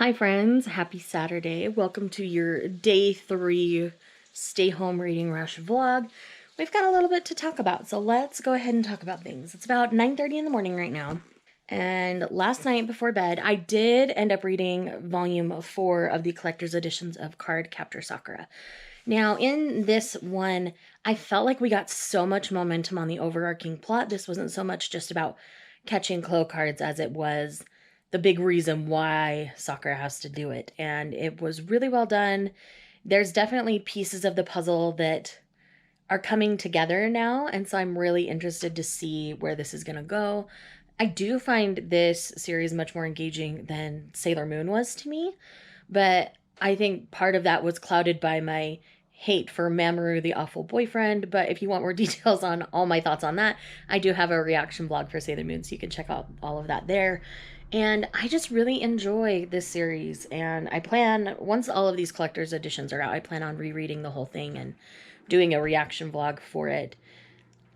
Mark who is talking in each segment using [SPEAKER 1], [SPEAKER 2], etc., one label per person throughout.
[SPEAKER 1] Hi friends, happy Saturday. Welcome to your day 3 stay home reading rush vlog. We've got a little bit to talk about, so let's go ahead and talk about things. It's about 9:30 in the morning right now. And last night before bed, I did end up reading volume 4 of the collector's editions of Cardcaptor Sakura. Now, in this one, I felt like we got so much momentum on the overarching plot. This wasn't so much just about catching Clo cards as it was the big reason why Sakura has to do it. And it was really well done. There's definitely pieces of the puzzle that are coming together now, and so I'm really interested to see where this is going to go. I do find this series much more engaging than Sailor Moon was to me, but I think part of that was clouded by my hate for Mamoru, the awful boyfriend. But if you want more details on all my thoughts on that, I do have a reaction blog for Sailor Moon, so you can check out all of that there. And I just really enjoy this series, and I plan, once all of these collector's editions are out, I plan on rereading the whole thing and doing a reaction vlog for it,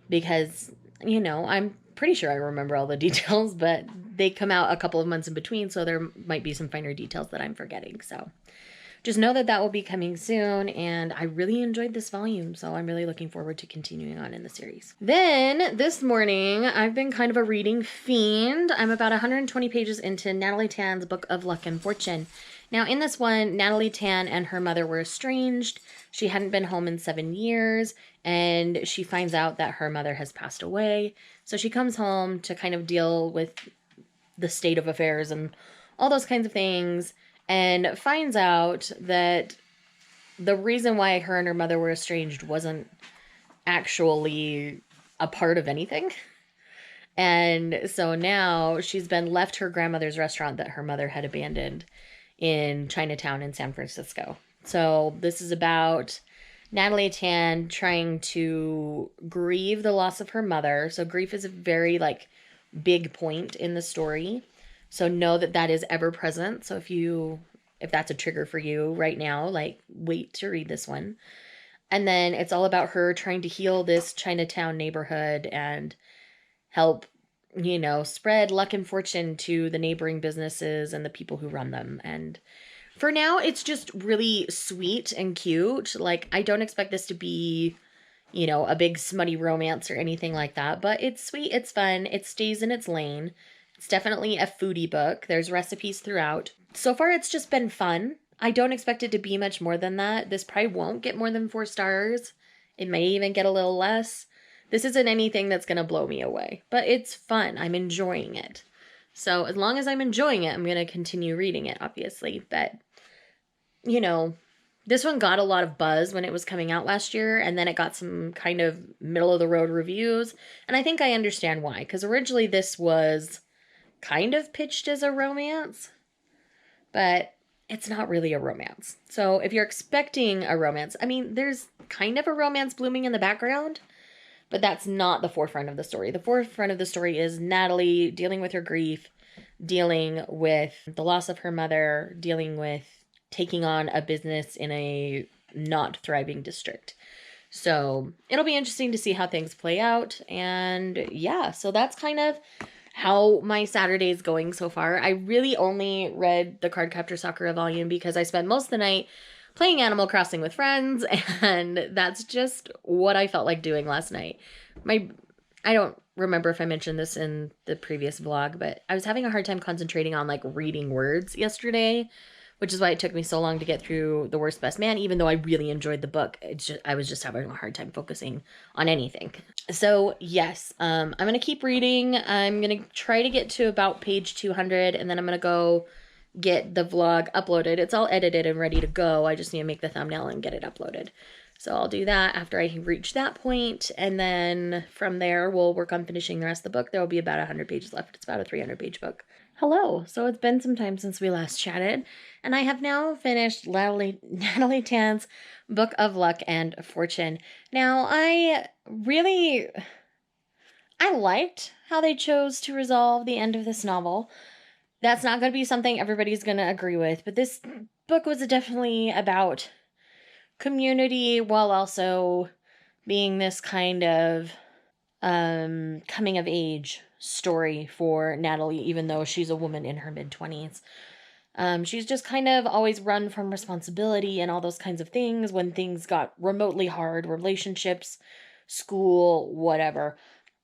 [SPEAKER 1] because, you know, I'm pretty sure I remember all the details, but they come out a couple of months in between, so there might be some finer details that I'm forgetting. So just know that that will be coming soon, and I really enjoyed this volume, so I'm really looking forward to continuing on in the series. Then, this morning, I've been kind of a reading fiend. I'm about 120 pages into Natalie Tan's Book of Luck and Fortune. Now, in this one, Natalie Tan and her mother were estranged. She hadn't been home in 7 years, and she finds out that her mother has passed away. So she comes home to kind of deal with the state of affairs and all those kinds of things, and finds out that the reason why her and her mother were estranged wasn't actually a part of anything. And so now she's been left her grandmother's restaurant that her mother had abandoned in Chinatown in San Francisco. So this is about Natalie Tan trying to grieve the loss of her mother. So grief is a very, big point in the story. So know that that is ever present. So if that's a trigger for you right now, wait to read this one. And then it's all about her trying to heal this Chinatown neighborhood and help, spread luck and fortune to the neighboring businesses and the people who run them. And for now, it's just really sweet and cute. I don't expect this to be, a big smutty romance or anything like that, but it's sweet, it's fun, it stays in its lane. It's definitely a foodie book. There's recipes throughout. So far, it's just been fun. I don't expect it to be much more than that. This probably won't get more than 4 stars. It may even get a little less. This isn't anything that's going to blow me away, but it's fun. I'm enjoying it. So as long as I'm enjoying it, I'm going to continue reading it, obviously. But, this one got a lot of buzz when it was coming out last year, and then it got some kind of middle-of-the-road reviews. And I think I understand why, because originally this was kind of pitched as a romance, but it's not really a romance. So if you're expecting a romance, there's kind of a romance blooming in the background, but that's not the forefront of the story. The forefront of the story is Natalie dealing with her grief, dealing with the loss of her mother, dealing with taking on a business in a not thriving district. So it'll be interesting to see how things play out. And yeah, so that's kind of how my Saturday is going so far. I really only read the Cardcaptor Sakura volume because I spent most of the night playing Animal Crossing with friends, and that's just what I felt like doing last night. I don't remember if I mentioned this in the previous vlog, but I was having a hard time concentrating on reading words yesterday, which is why it took me so long to get through The Worst Best Man, even though I really enjoyed the book. I was just having a hard time focusing on anything. So, yes, I'm going to keep reading. I'm going to try to get to about page 200, and then I'm going to go get the vlog uploaded. It's all edited and ready to go. I just need to make the thumbnail and get it uploaded. So I'll do that after I reach that point, and then from there, we'll work on finishing the rest of the book. There will be about 100 pages left. It's about a 300-page book. Hello. So it's been some time since we last chatted, and I have now finished Natalie Tan's Book of Luck and Fortune. Now, I liked how they chose to resolve the end of this novel. That's not going to be something everybody's going to agree with, but this book was definitely about community while also being this kind of coming of age story for Natalie, even though she's a woman in her mid-20s. She's just kind of always run from responsibility and all those kinds of things when things got remotely hard, relationships, school, whatever.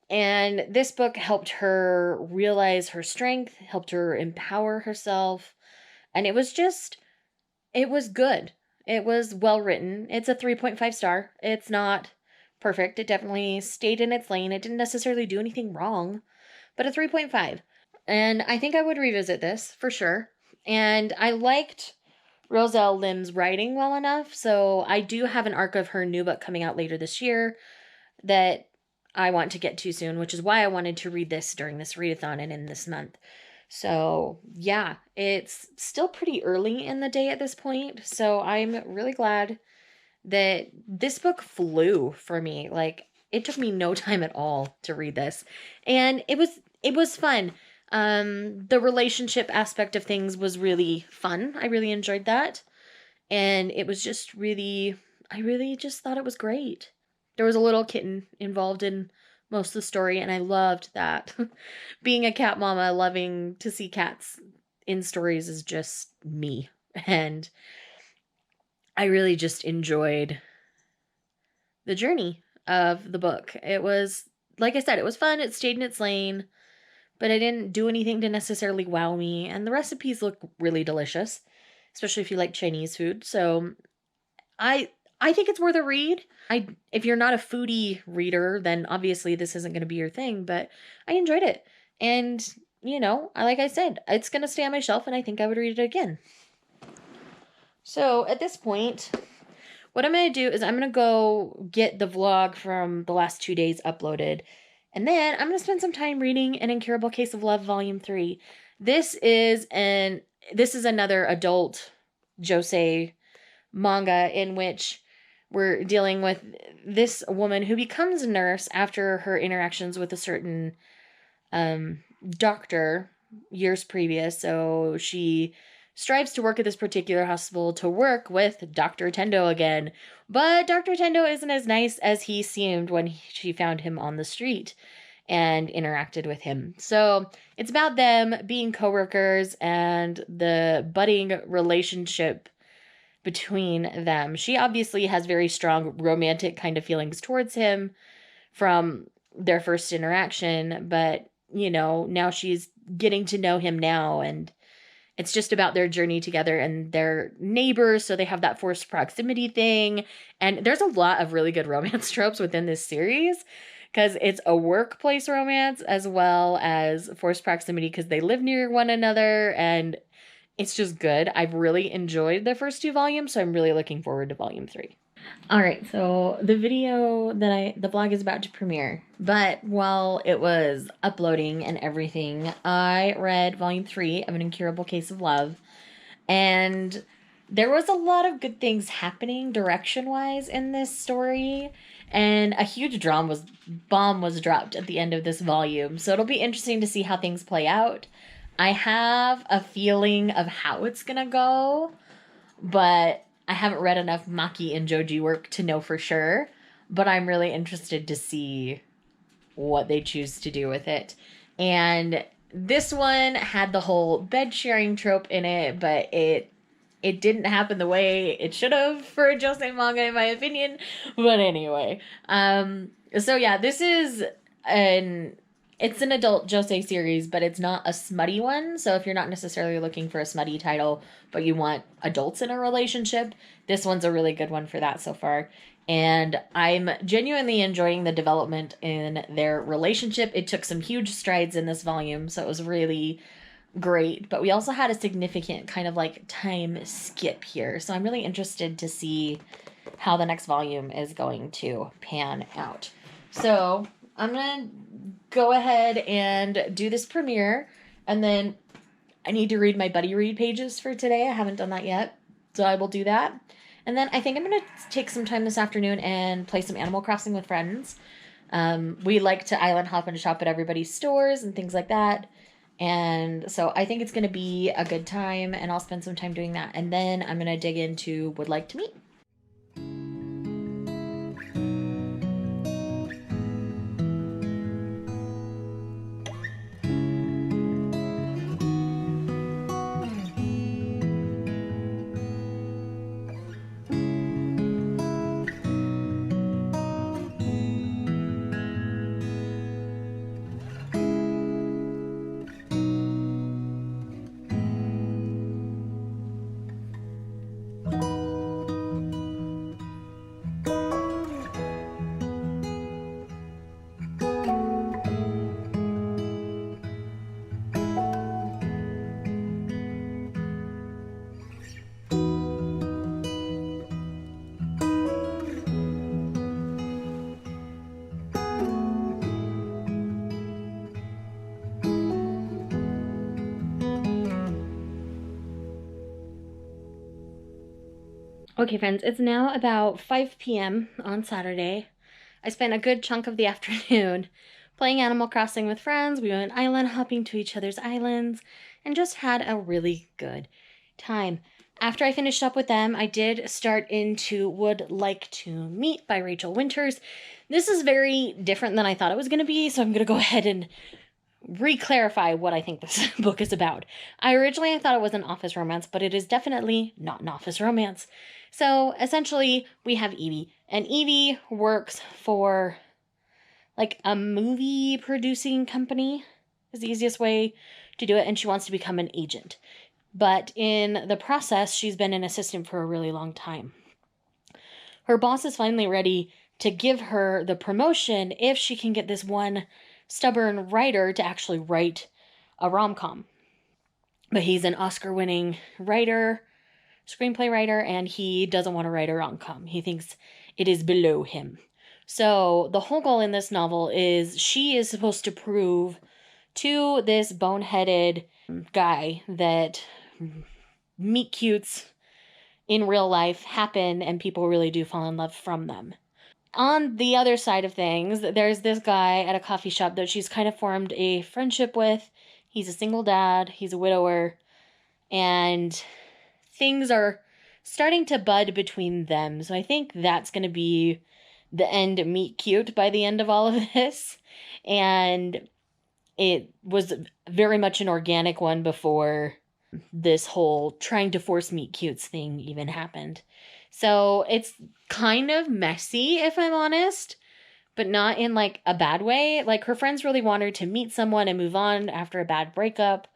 [SPEAKER 1] And this book helped her realize her strength, helped her empower herself. And it was good. It was well written. It's a 3.5 star. It's not perfect. It definitely stayed in its lane. It didn't necessarily do anything wrong, but a 3.5. And I think I would revisit this for sure. And I liked Roselle Lim's writing well enough, so I do have an arc of her new book coming out later this year that I want to get to soon, which is why I wanted to read this during this readathon and in this month. So, yeah, it's still pretty early in the day at this point, so I'm really glad that this book flew for me. Like, it took me no time at all to read this, and it was fun. The relationship aspect of things was really fun. I really enjoyed that, and it was just I really just thought it was great. There was a little kitten involved in most of the story, and I loved that. Being a cat mama, loving to see cats in stories is just me. And I really just enjoyed the journey of the book. It was, like I said, it was fun. It stayed in its lane, but I didn't do anything to necessarily wow me. And the recipes look really delicious, especially if you like Chinese food. So I think it's worth a read. If you're not a foodie reader, then obviously this isn't going to be your thing, but I enjoyed it. And, like I said, it's going to stay on my shelf and I think I would read it again. So at this point, what I'm going to do is I'm going to go get the vlog from the last 2 days uploaded. And then I'm going to spend some time reading An Incurable Case of Love, Volume 3. This is another adult josei manga in which we're dealing with this woman who becomes a nurse after her interactions with a certain doctor years previous. So she strives to work at this particular hospital to work with Dr. Tendo again. But Dr. Tendo isn't as nice as he seemed when she found him on the street and interacted with him. So it's about them being coworkers and the budding relationship between them. She obviously has very strong romantic kind of feelings towards him from their first interaction, but now she's getting to know him now, and it's just about their journey together, and they're neighbors, so they have that forced proximity thing. And there's a lot of really good romance tropes within this series because it's a workplace romance as well as forced proximity because they live near one another, and it's just good. I've really enjoyed the first 2 volumes, so I'm really looking forward to volume 3. All right, so the vlog is about to premiere, but while it was uploading and everything, I read volume 3 of An Incurable Case of Love, and there was a lot of good things happening direction-wise in this story, and a huge bomb was dropped at the end of this volume, so it'll be interesting to see how things play out. I have a feeling of how it's gonna go, but I haven't read enough Maki and Joji work to know for sure, but I'm really interested to see what they choose to do with it. And this one had the whole bed sharing trope in it, but it didn't happen the way it should have for a josei manga, in my opinion. But anyway, so yeah, this is it's an adult josei series, but it's not a smutty one. So if you're not necessarily looking for a smutty title, but you want adults in a relationship, this one's a really good one for that so far. And I'm genuinely enjoying the development in their relationship. It took some huge strides in this volume, so it was really great. But we also had a significant kind of like time skip here. So I'm really interested to see how the next volume is going to pan out. So I'm going to go ahead and do this premiere, and then I need to read my buddy read pages for today. I haven't done that yet, so I will do that. And then I think I'm going to take some time this afternoon and play some Animal Crossing with friends. We like to island hop and shop at everybody's stores and things like that. And so I think it's going to be a good time, and I'll spend some time doing that. And then I'm going to dig into Would Like to Meet. Okay, friends, it's now about 5 p.m. on Saturday. I spent a good chunk of the afternoon playing Animal Crossing with friends. We went island hopping to each other's islands and just had a really good time. After I finished up with them, I did start into Would Like to Meet by Rachel Winters. This is very different than I thought it was going to be, so I'm going to go ahead and re-clarify what I think this book is about. I thought it was an office romance, but it is definitely not an office romance. So essentially, we have Evie, and Evie works for like a movie producing company is the easiest way to do it, and she wants to become an agent. But in the process, she's been an assistant for a really long time. Her boss is finally ready to give her the promotion if she can get this one stubborn writer to actually write a rom-com. But he's an Oscar-winning writer, screenplay writer, and he doesn't want to write a rom-com. He thinks it is below him. So the whole goal in this novel is she is supposed to prove to this boneheaded guy that meet cutes in real life happen and people really do fall in love from them. On the other side of things, there's this guy at a coffee shop that she's kind of formed a friendship with. He's a single dad, he's a widower, and things are starting to bud between them. So I think that's going to be the end meet cute by the end of all of this. And it was very much an organic one before this whole trying to force meet cutes thing even happened. So it's kind of messy, if I'm honest, but not in like a bad way. Like her friends really want her to meet someone and move on after a bad breakup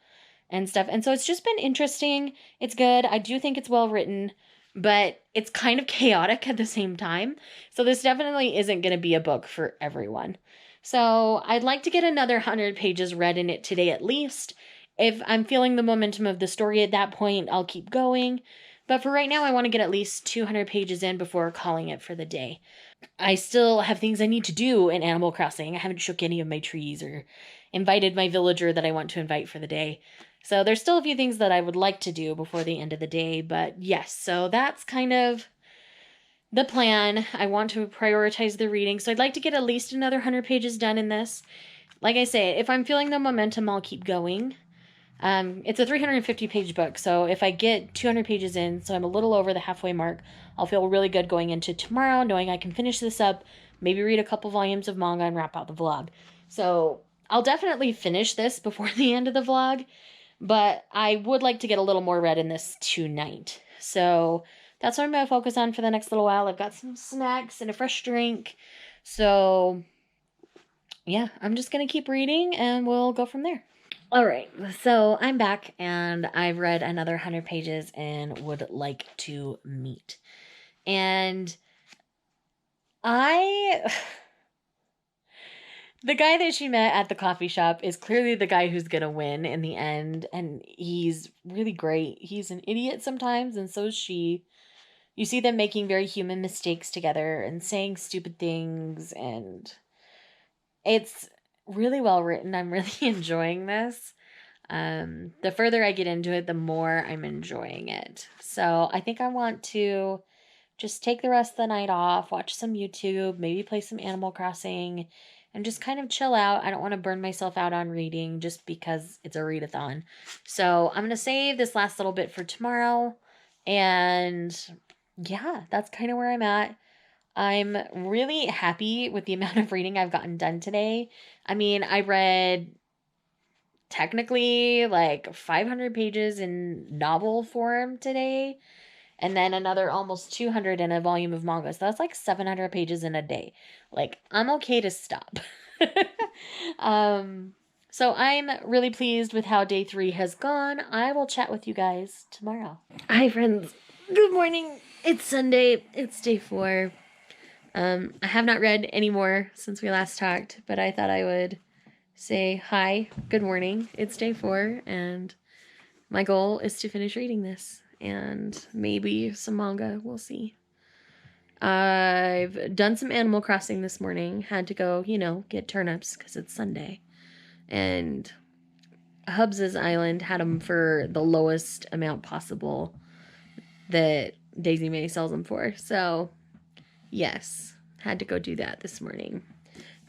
[SPEAKER 1] and stuff. And so it's just been interesting. It's good. I do think it's well written, but it's kind of chaotic at the same time. So this definitely isn't going to be a book for everyone. So I'd like to get another 100 pages read in it today at least. If I'm feeling the momentum of the story at that point, I'll keep going. But for right now, I want to get at least 200 pages in before calling it for the day. I still have things I need to do in Animal Crossing. I haven't shook any of my trees or invited my villager that I want to invite for the day. So there's still a few things that I would like to do before the end of the day. But yes, so that's kind of the plan. I want to prioritize the reading. So I'd like to get at least another 100 pages done in this. Like I say, if I'm feeling the momentum, I'll keep going. It's a 350-page book, so if I get 200 pages in, so I'm a little over the halfway mark, I'll feel really good going into tomorrow, knowing I can finish this up, maybe read a couple volumes of manga, and wrap out the vlog. So I'll definitely finish this before the end of the vlog, but I would like to get a little more read in this tonight. So that's what I'm going to focus on for the next little while. I've got some snacks and a fresh drink, so yeah, I'm just going to keep reading, and we'll go from there. All right, so I'm back and I've read another 100 pages and Would Like to Meet. And the guy that she met at the coffee shop is clearly the guy who's going to win in the end. And he's really great. He's an idiot sometimes, and so is she. You see them making very human mistakes together and saying stupid things, and it's really well written. I'm really enjoying this. The further I get into it, the more I'm enjoying it. So I think I want to just take the rest of the night off, watch some YouTube, maybe play some Animal Crossing, and just kind of chill out. I don't want to burn myself out on reading just because it's a readathon. So I'm going to save this last little bit for tomorrow. And yeah, that's kind of where I'm at. I'm really happy with the amount of reading I've gotten done today. I mean, I read technically like 500 pages in novel form today, and then another almost 200 in a volume of manga. So that's like 700 pages in a day. Like, I'm okay to stop. So I'm really pleased with how day 3 has gone. I will chat with you guys tomorrow. Hi, friends. Good morning. It's Sunday. It's day 4. I have not read any more since we last talked, but I thought I would say hi, good morning. It's day 4, and my goal is to finish reading this, and maybe some manga. We'll see. I've done some Animal Crossing this morning. Had to go, get turnips because it's Sunday. And Hubs's Island had them for the lowest amount possible that Daisy May sells them for. So, yes, had to go do that this morning.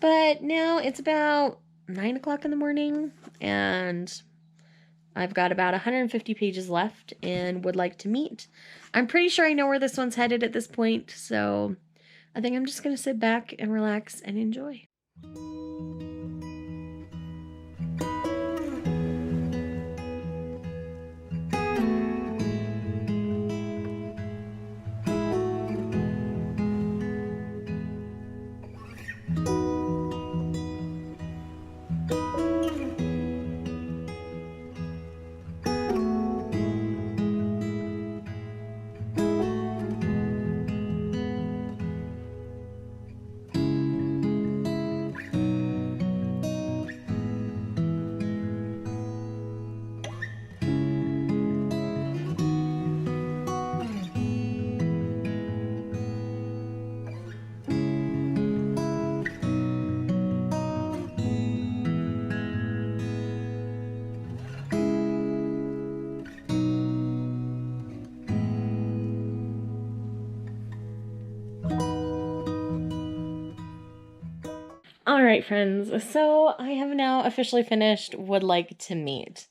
[SPEAKER 1] But now it's about 9 o'clock in the morning, and I've got about 150 pages left and would like to meet. I'm pretty sure I know where this one's headed at this point, so I think I'm just going to sit back and relax and enjoy. All right, friends, so I have now officially finished Would Like to Meet,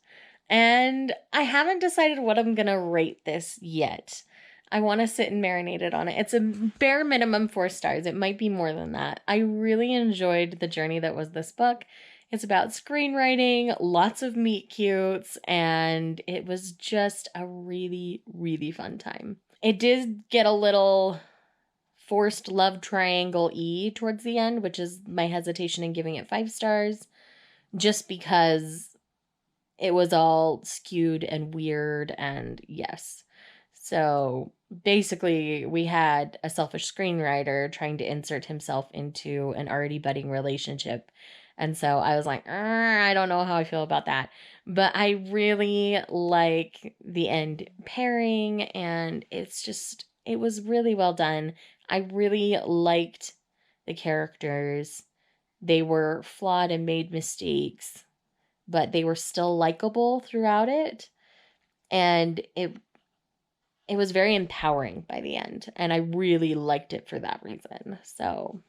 [SPEAKER 1] and I haven't decided what I'm gonna rate this yet. I want to sit and marinate it on it. It's a bare minimum 4 stars. It might be more than that. I really enjoyed the journey that was this book. It's about screenwriting, lots of meet cutes, and it was just a really, really fun time. It did get a little forced love triangle-y towards the end, which is my hesitation in giving it 5 stars, just because it was all skewed and weird, and yes. So basically, we had a selfish screenwriter trying to insert himself into an already budding relationship. And so I was like, I don't know how I feel about that. But I really like the end pairing, and it was really well done. I really liked the characters. They were flawed and made mistakes, but they were still likable throughout it. And it was very empowering by the end, and I really liked it for that reason. So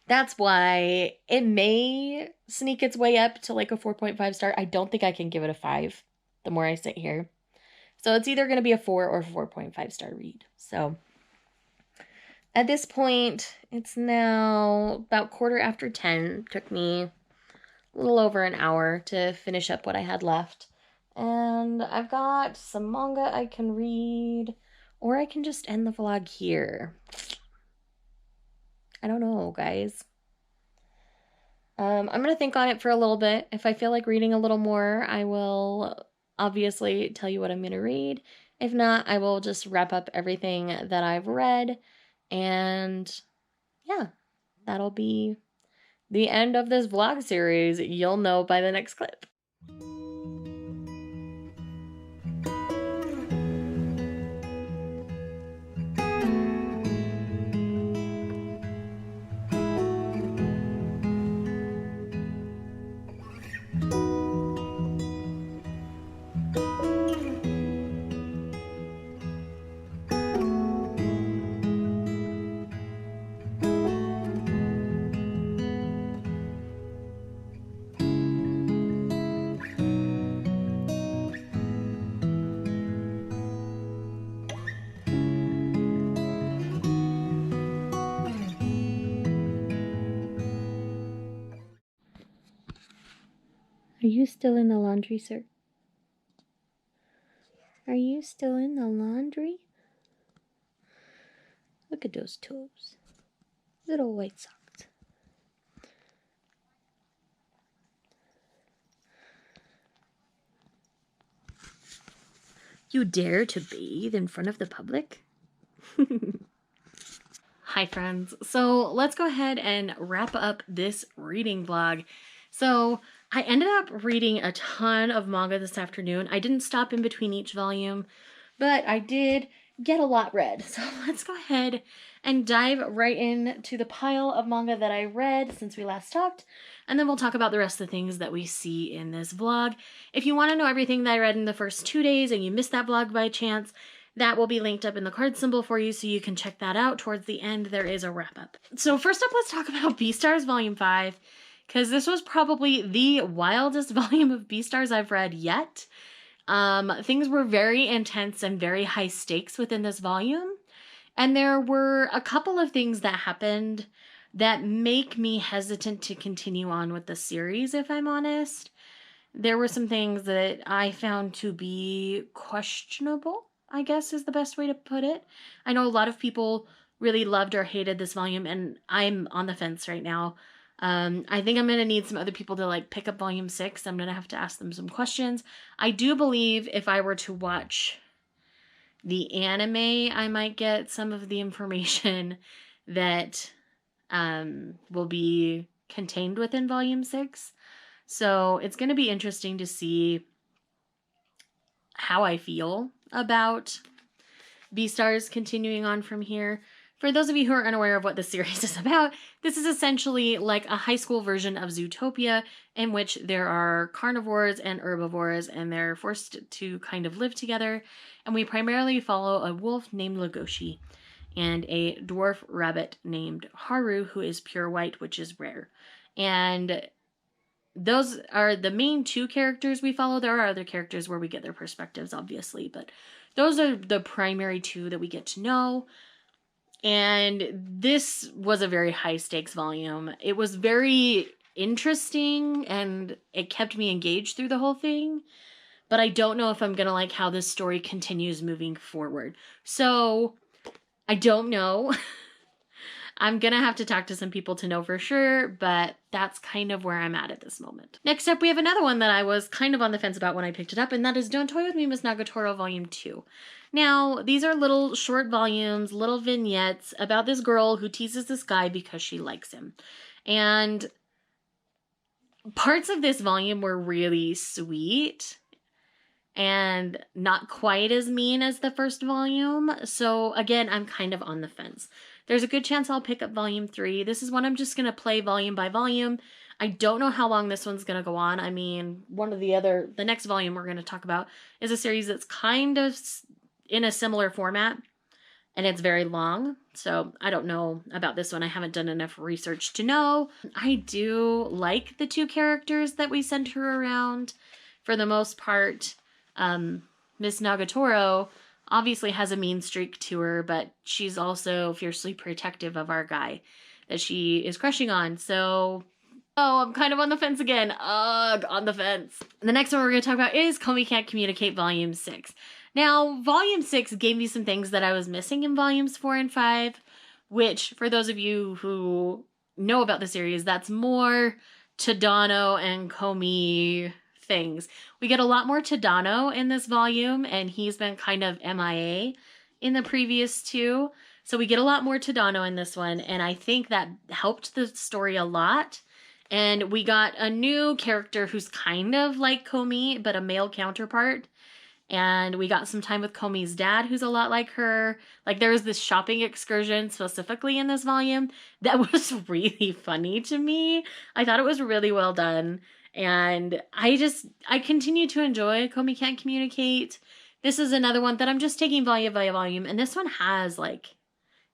[SPEAKER 1] that's why it may sneak its way up to like a 4.5 star. I don't think I can give it a 5 the more I sit here. So it's either going to be a 4 or 4.5 star read. So at this point, it's now about 10:15. Took me a little over an hour to finish up what I had left. And I've got some manga I can read, or I can just end the vlog here. I don't know, guys. I'm going to think on it for a little bit. If I feel like reading a little more, I will obviously tell you what I'm going to read. If not, I will just wrap up everything that I've read. And yeah, that'll be the end of this vlog series. You'll know by the next clip. Are you still in the laundry, sir? Are you still in the laundry? Look at those toes. Little white socks. You dare to bathe in front of the public? Hi, friends. So let's go ahead and wrap up this reading vlog. So I ended up reading a ton of manga this afternoon. I didn't stop in between each volume, but I did get a lot read. So let's go ahead and dive right into the pile of manga that I read since we last talked, and then we'll talk about the rest of the things that we see in this vlog. If you want to know everything that I read in the first 2 days and you missed that vlog by chance, That will be linked up in the card symbol for you, so you can check that out. Towards the end, there is a wrap-up. So first up, let's talk about Beastars Volume 5, because this was probably the wildest volume of Beastars I've read yet. Things were very intense and very high stakes within this volume, and there were a couple of things that happened that make me hesitant to continue on with the series, if I'm honest. There were some things that I found to be questionable, I guess is the best way to put it. I know a lot of people really loved or hated this volume, and I'm on the fence right now. I think I'm going to need some other people to like pick up volume 6. I'm going to have to ask them some questions. I do believe if I were to watch the anime, I might get some of the information that will be contained within volume 6. So it's going to be interesting to see how I feel about Beastars continuing on from here. For those of you who are unaware of what the series is about, this is essentially like a high school version of Zootopia, in which there are carnivores and herbivores, and they're forced to kind of live together. And we primarily follow a wolf named Legoshi and a dwarf rabbit named Haru, who is pure white, which is rare. And those are the main two characters we follow. There are other characters where we get their perspectives, obviously, but those are the primary two that we get to know. And this was a very high stakes volume. It was very interesting and it kept me engaged through the whole thing, but I don't know if I'm going to like how this story continues moving forward. So I don't know. I'm going to have to talk to some people to know for sure, but that's kind of where I'm at this moment. Next up, we have another one that I was kind of on the fence about when I picked it up, and that is Don't Toy With Me, Miss Nagatoro Volume 2. Now, these are little short volumes, little vignettes about this girl who teases this guy because she likes him. And parts of this volume were really sweet and not quite as mean as the first volume. So again, I'm kind of on the fence. There's a good chance I'll pick up volume 3. This is one I'm just going to play volume by volume. I don't know how long this one's going to go on. I mean, the next volume we're going to talk about is a series that's kind of in a similar format, and it's very long. So I don't know about this one. I haven't done enough research to know. I do like the two characters that we center around for the most part. Miss Nagatoro obviously has a mean streak to her, but she's also fiercely protective of our guy that she is crushing on. So, I'm kind of on the fence again. Ugh, on the fence. The next one we're going to talk about is Komi Can't Communicate Volume 6. Now, Volume 6 gave me some things that I was missing in Volumes 4 and 5, which, for those of you who know about the series, that's more Tadano and Komi things. We get a lot more Tadano in this volume, and he's been kind of MIA in the previous two. So we get a lot more Tadano in this one, and I think that helped the story a lot. And we got a new character who's kind of like Komi, but a male counterpart. And we got some time with Komi's dad, who's a lot like her. Like, there was this shopping excursion specifically in this volume that was really funny to me. I thought it was really well done. And I continue to enjoy Komi Can't Communicate. This is another one that I'm just taking volume by volume. And this one has like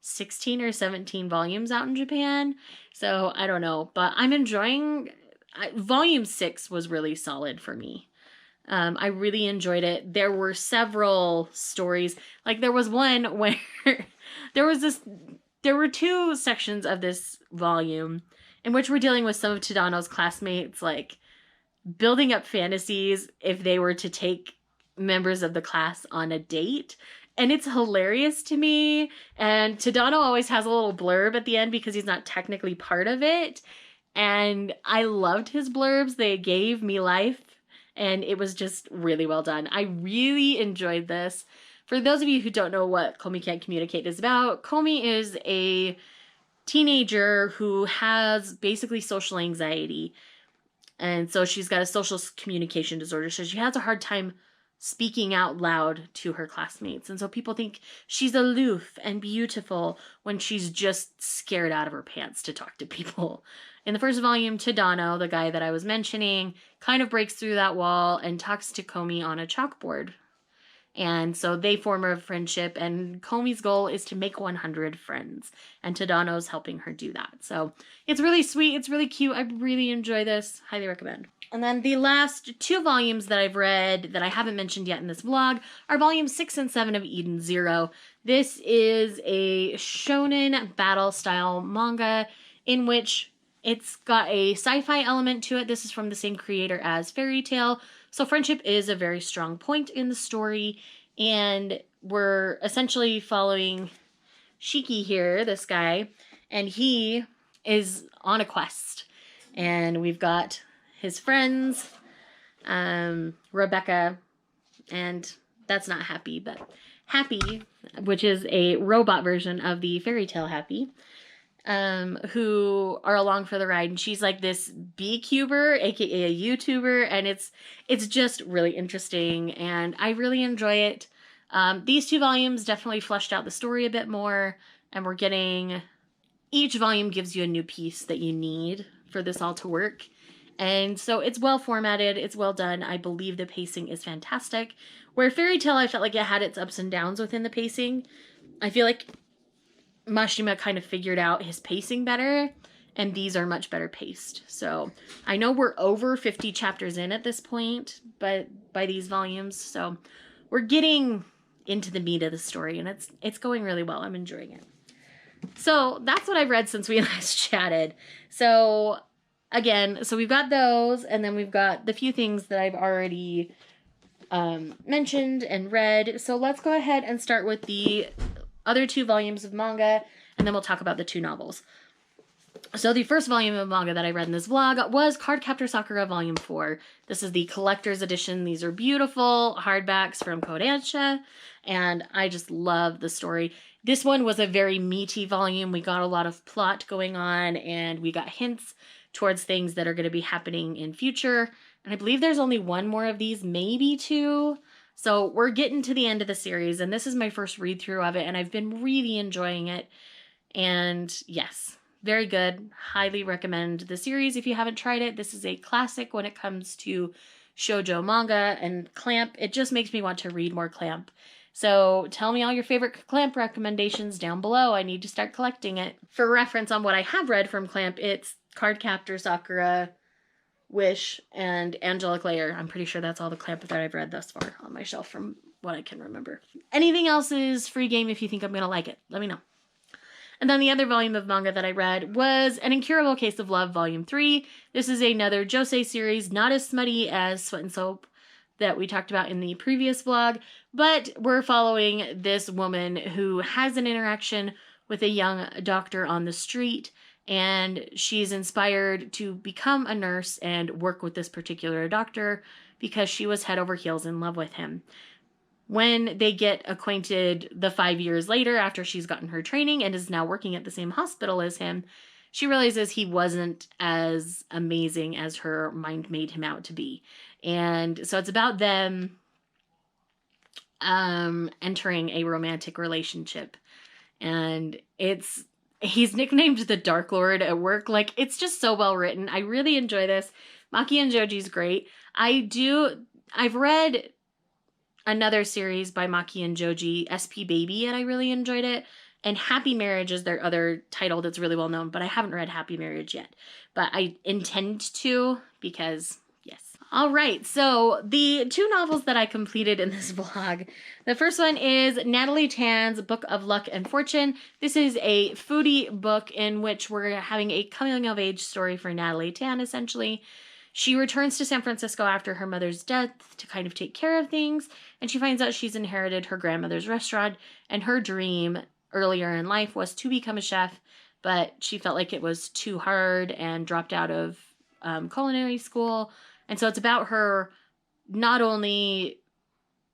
[SPEAKER 1] 16 or 17 volumes out in Japan. So I don't know. But I'm enjoying... Volume 6 was really solid for me. I really enjoyed it. There were several stories. Like, there was one where there were two sections of this volume in which we're dealing with some of Tadano's classmates, like, building up fantasies if they were to take members of the class on a date. And it's hilarious to me. And Tadano always has a little blurb at the end because he's not technically part of it. And I loved his blurbs. They gave me life. And it was just really well done. I really enjoyed this. For those of you who don't know what Komi Can't Communicate is about, Komi is a teenager who has basically social anxiety. And so she's got a social communication disorder. So she has a hard time speaking out loud to her classmates. And so people think she's aloof and beautiful when she's just scared out of her pants to talk to people. In the first volume, Tadano, the guy that I was mentioning, kind of breaks through that wall and talks to Komi on a chalkboard. And so they form a friendship, and Komi's goal is to make 100 friends, and Tadano's helping her do that. So it's really sweet. It's really cute. I really enjoy this. Highly recommend. And then the last 2 volumes that I've read that I haven't mentioned yet in this vlog are volumes 6 and 7 of Eden Zero. This is a shonen battle style manga in which it's got a sci-fi element to it. This is from the same creator as Fairy Tail. So friendship is a very strong point in the story, and we're essentially following Shiki here, this guy, and he is on a quest. And we've got his friends, Rebecca, and that's not Happy, but Happy, which is a robot version of the Fairy Tail Happy, who are along for the ride. And she's like this B-cuber, aka a YouTuber, and it's just really interesting, and I really enjoy it. These 2 volumes definitely fleshed out the story a bit more, and we're getting, each volume gives you a new piece that you need for this all to work. And so it's well formatted, it's well done. I believe the pacing is fantastic. Where Fairy Tail, I felt like it had its ups and downs within the pacing. I feel like Mashima kind of figured out his pacing better, and these are much better paced. So I know we're over 50 chapters in at this point, but by these volumes, so we're getting into the meat of the story, and it's going really well. I'm enjoying it. So that's what I've read since we last chatted. So again, so we've got those, and then we've got the few things that I've already mentioned and read. So let's go ahead and start with the other 2 volumes of manga, and then we'll talk about the 2 novels. So the first volume of manga that I read in this vlog was Cardcaptor Sakura Volume 4. This is the collector's edition. These are beautiful hardbacks from Kodansha, and I just love the story. This one was a very meaty volume. We got a lot of plot going on, and we got hints towards things that are going to be happening in future. And I believe there's only 1 more of these, maybe 2. So we're getting to the end of the series, and this is my first read through of it, and I've been really enjoying it. And yes, very good. Highly recommend the series if you haven't tried it. This is a classic when it comes to shoujo manga and Clamp. It just makes me want to read more Clamp. So tell me all your favorite Clamp recommendations down below. I need to start collecting it. For reference on what I have read from Clamp, it's Cardcaptor Sakura, Wish, and Angelic Layer. I'm pretty sure that's all the Clamp that I've read thus far on my shelf from what I can remember. Anything else is free game if you think I'm going to like it. Let me know. And then the other volume of manga that I read was An Incurable Case of Love, Volume 3. This is another josei series, not as smutty as Sweat and Soap that we talked about in the previous vlog, but we're following this woman who has an interaction with a young doctor on the street, and she's inspired to become a nurse and work with this particular doctor because she was head over heels in love with him. When they get acquainted the 5 years later after she's gotten her training and is now working at the same hospital as him, she realizes he wasn't as amazing as her mind made him out to be. And so it's about them entering a romantic relationship. And he's nicknamed the Dark Lord at work. Like, it's just so well written. I really enjoy this. Maki and Joji's great. I've read another series by Maki and Joji, SP Baby, and I really enjoyed it. And Happy Marriage is their other title that's really well known, but I haven't read Happy Marriage yet. But I intend to, because yes. All right, so the 2 novels that I completed in this vlog. The first one is Natalie Tan's Book of Luck and Fortune. This is a foodie book in which we're having a coming-of-age story for Natalie Tan, essentially. She returns to San Francisco after her mother's death to kind of take care of things, and she finds out she's inherited her grandmother's restaurant, and her dream earlier in life was to become a chef, but she felt like it was too hard and dropped out of culinary school. And so it's about her not only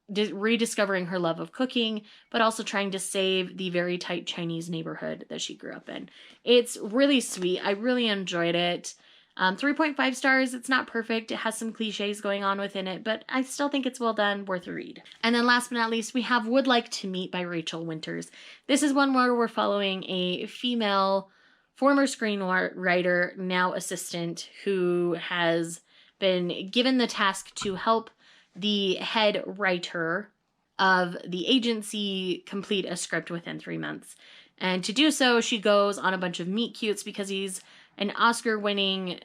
[SPEAKER 1] rediscovering her love of cooking, but also trying to save the very tight Chinese neighborhood that she grew up in. It's really sweet. I really enjoyed it. 3.5 stars. It's not perfect. It has some cliches going on within it, but I still think it's well done, worth a read. And then last but not least, we have Would Like to Meet by Rachel Winters. This is one where we're following a female former screenwriter, now assistant, who has been given the task to help the head writer of the agency complete a script within 3 months. And to do so, she goes on a bunch of meet cutes because he's an Oscar-winning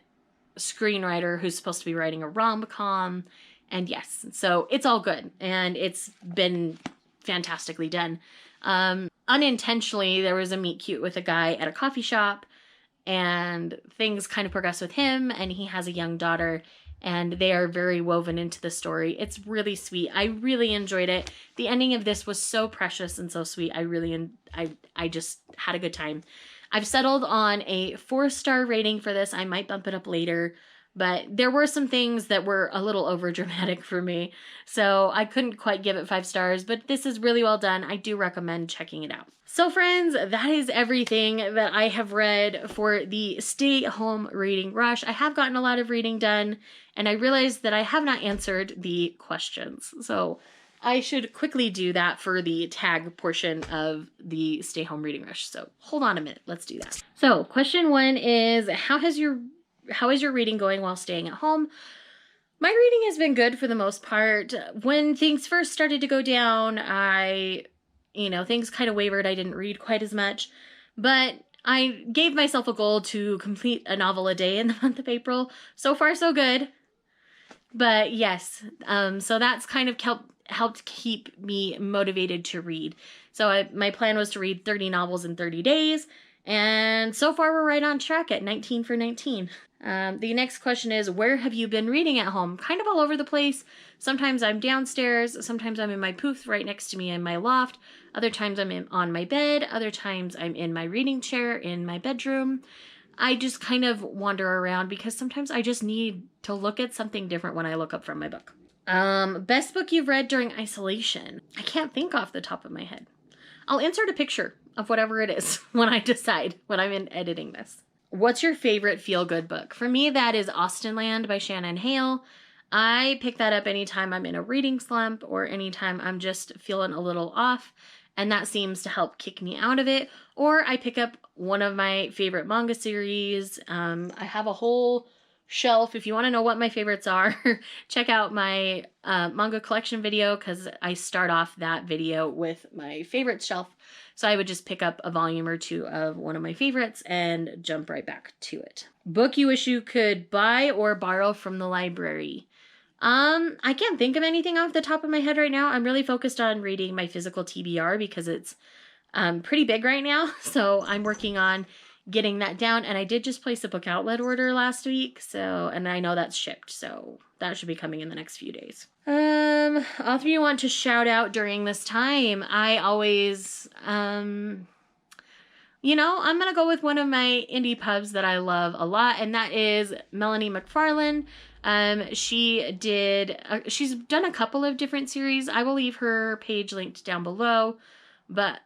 [SPEAKER 1] screenwriter who's supposed to be writing a rom-com. And yes, so it's all good. And it's been fantastically done. Unintentionally, there was a meet cute with a guy at a coffee shop, and things kind of progress with him, and he has a young daughter, and they are very woven into the story. It's really sweet. I really enjoyed it. The ending of this was so precious and so sweet. I just had a good time. I've settled on a 4-star rating for this. I might bump it up later, but there were some things that were a little over dramatic for me, so I couldn't quite give it 5 stars, but this is really well done. I do recommend checking it out. So friends, that is everything that I have read for the Stay Home Reading Rush. I have gotten a lot of reading done, and I realized that I have not answered the questions. So I should quickly do that for the tag portion of the Stay Home Reading Rush. So hold on a minute, let's do that. So question 1 is, how is your reading going while staying at home? My reading has been good for the most part. When things first started to go down, things kind of wavered. I didn't read quite as much, but I gave myself a goal to complete a novel a day in the month of April. So far, so good. But yes, so that's kind of helped keep me motivated to read. So my plan was to read 30 novels in 30 days. And so far, we're right on track at 19 for 19. The next question is, where have you been reading at home? Kind of all over the place. Sometimes I'm downstairs. Sometimes I'm in my booth right next to me in my loft. Other times I'm on my bed. Other times I'm in my reading chair in my bedroom. I just kind of wander around because sometimes I just need to look at something different when I look up from my book. Best book you've read during isolation? I can't think off the top of my head. I'll insert a picture of whatever it is when I decide, when I'm in editing this. What's your favorite feel-good book? For me, that is Austenland by Shannon Hale. I pick that up anytime I'm in a reading slump or anytime I'm just feeling a little off, and that seems to help kick me out of it. Or I pick up one of my favorite manga series. I have a whole shelf. If you want to know what my favorites are, check out my manga collection video, because I start off that video with my favorites shelf. So I would just pick up a volume or 2 of one of my favorites and jump right back to it. Book you wish you could buy or borrow from the library? I can't think of anything off the top of my head right now. I'm really focused on reading my physical TBR because it's pretty big right now. So I'm working on getting that down, and I did just place a book outlet order last week, and I know that's shipped, so that should be coming in the next few days. Author you want to shout out during this time? I always, I'm gonna go with one of my indie pubs that I love a lot, and that is Melanie McFarlane. She's done a couple of different series. I will leave her page linked down below, but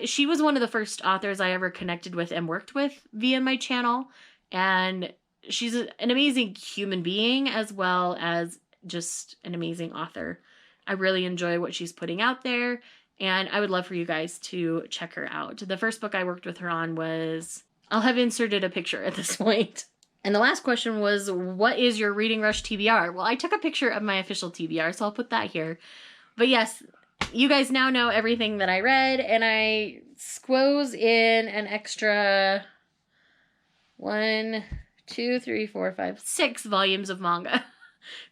[SPEAKER 1] she was one of the first authors I ever connected with and worked with via my channel, and she's an amazing human being as well as just an amazing author. I really enjoy what she's putting out there, and I would love for you guys to check her out. The first book I worked with her on was, I'll have inserted a picture at this point. And the last question was, what is your Reading Rush TBR? Well, I took a picture of my official TBR, so I'll put that here. But yes, you guys now know everything that I read, and I squoze in an extra 6 volumes of manga.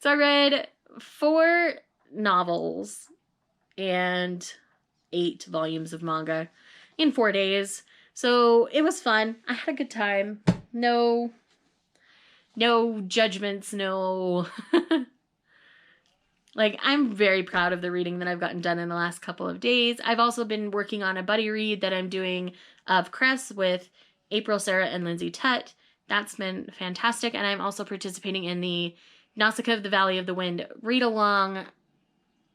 [SPEAKER 1] So I read 4 novels and 8 volumes of manga in 4 days. So it was fun. I had a good time. No judgments, no... I'm very proud of the reading that I've gotten done in the last couple of days. I've also been working on a buddy read that I'm doing of Cress with April, Sarah, and Lindsay Tutt. That's been fantastic. And I'm also participating in the Nausicaa of the Valley of the Wind read-along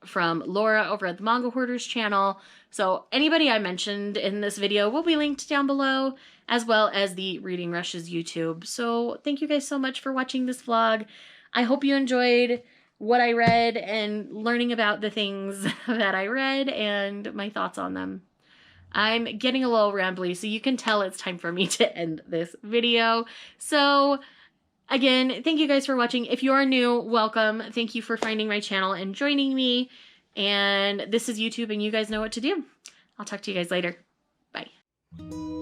[SPEAKER 1] from Laura over at the Manga Hoarders channel. So anybody I mentioned in this video will be linked down below, as well as the Reading Rush's YouTube. So thank you guys so much for watching this vlog. I hope you enjoyed what I read and learning about the things that I read and my thoughts on them. I'm getting a little rambly, so you can tell it's time for me to end this video. So again, thank you guys for watching. If you are new, welcome. Thank you for finding my channel and joining me. And this is YouTube, and you guys know what to do. I'll talk to you guys later. Bye.